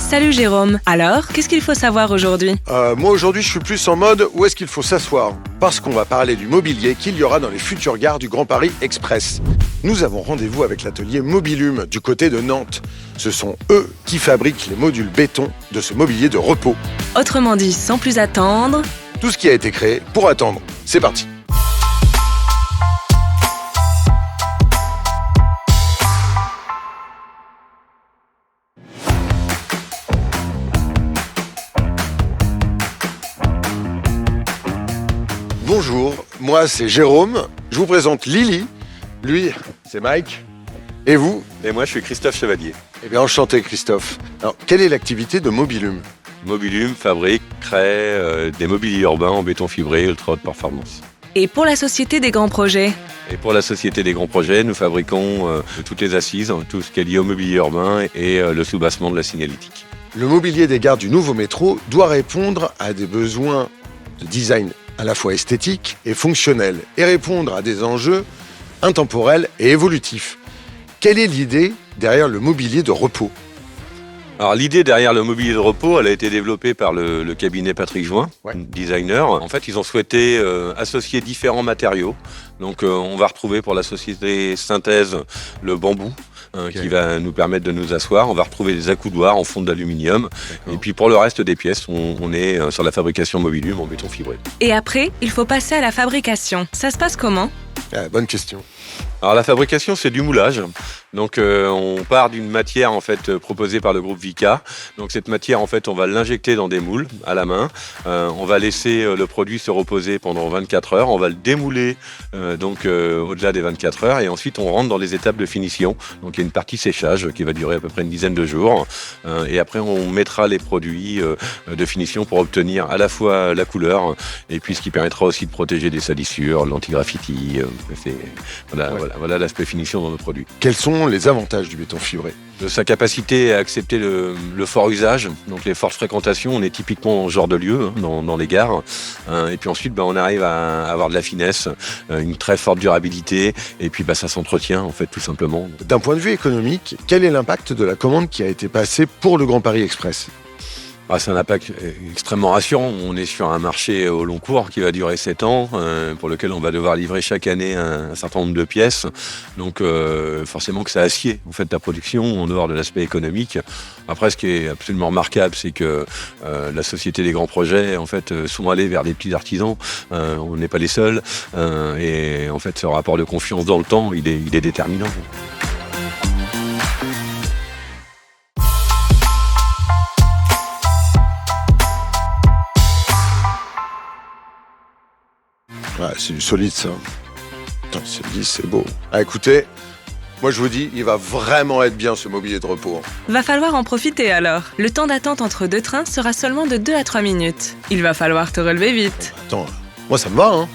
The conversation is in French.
Salut Jérôme. Alors, qu'est-ce qu'il faut savoir aujourd'hui? Moi aujourd'hui je suis plus en mode où est-ce qu'il faut s'asseoir. Parce qu'on va parler du mobilier qu'il y aura dans les futures gares du Grand Paris Express. Nous avons rendez-vous avec l'atelier Mobilum du côté de Nantes. Ce sont eux qui fabriquent les modules béton de ce mobilier de repos. Autrement dit, sans plus attendre... Tout ce qui a été créé pour attendre. C'est parti. Bonjour, moi c'est Jérôme. Je vous présente Lily. Lui, c'est Mike. Et vous? Et moi, je suis Christophe Chevalier. Eh bien, enchanté Christophe. Alors, quelle est l'activité de Mobilum? Mobilum fabrique, crée des mobiliers urbains en béton fibré ultra haute performance. Et pour la Société des Grands Projets? Et pour la Société des Grands Projets, nous fabriquons toutes les assises, tout ce qui est lié au mobilier urbain et le soubassement de la signalétique. Le mobilier des gares du nouveau métro doit répondre à des besoins de design à la fois esthétique et fonctionnel et répondre à des enjeux intemporels et évolutifs. Quelle est l'idée derrière le mobilier de repos? Alors l'idée derrière le mobilier de repos, elle a été développée par le cabinet Patrick Join, designer. En fait, ils ont souhaité associer différents matériaux. Donc on va retrouver pour la société Synthèse le bambou, qui va nous permettre de nous asseoir. On va retrouver des accoudoirs en fonte d'aluminium. Et puis pour le reste des pièces, on est sur la fabrication Mobilum en béton fibré. Et après, il faut passer à la fabrication. Ça se passe comment? Bonne question. Alors la fabrication, c'est du moulage. Donc on part d'une matière en fait proposée par le groupe Vicat. Donc cette matière en fait, on va l'injecter dans des moules à la main. On va laisser le produit se reposer pendant 24 heures. On va le démouler au-delà des 24 heures et ensuite on rentre dans les étapes de finition. Donc il y a une partie séchage qui va durer à peu près une dizaine de jours. Et après on mettra les produits de finition pour obtenir à la fois la couleur et puis ce qui permettra aussi de protéger des salissures, l'anti-graffiti. Voilà l'aspect finition dans nos produits. Quels sont les avantages du béton fibré? De sa capacité à accepter le fort usage, donc les fortes fréquentations. On est typiquement dans ce genre de lieu, dans les gares. Et puis ensuite, on arrive à avoir de la finesse, une très forte durabilité. Et puis ça s'entretient, en fait, tout simplement. D'un point de vue économique, quel est l'impact de la commande qui a été passée pour le Grand Paris Express? C'est un impact extrêmement rassurant. On est sur un marché au long cours qui va durer 7 ans, pour lequel on va devoir livrer chaque année un certain nombre de pièces. Donc forcément que ça assied en fait la production en dehors de l'aspect économique. Après, ce qui est absolument remarquable, c'est que la Société des Grands Projets en fait sont allés vers des petits artisans. On n'est pas les seuls. Et en fait, ce rapport de confiance dans le temps, il est déterminant. C'est du solide ça. Putain, c'est lisse, c'est beau. Écoutez, moi je vous dis, il va vraiment être bien ce mobilier de repos. Va falloir en profiter alors. Le temps d'attente entre deux trains sera seulement de 2 à 3 minutes. Il va falloir te relever vite. Attends, moi ça me va, hein.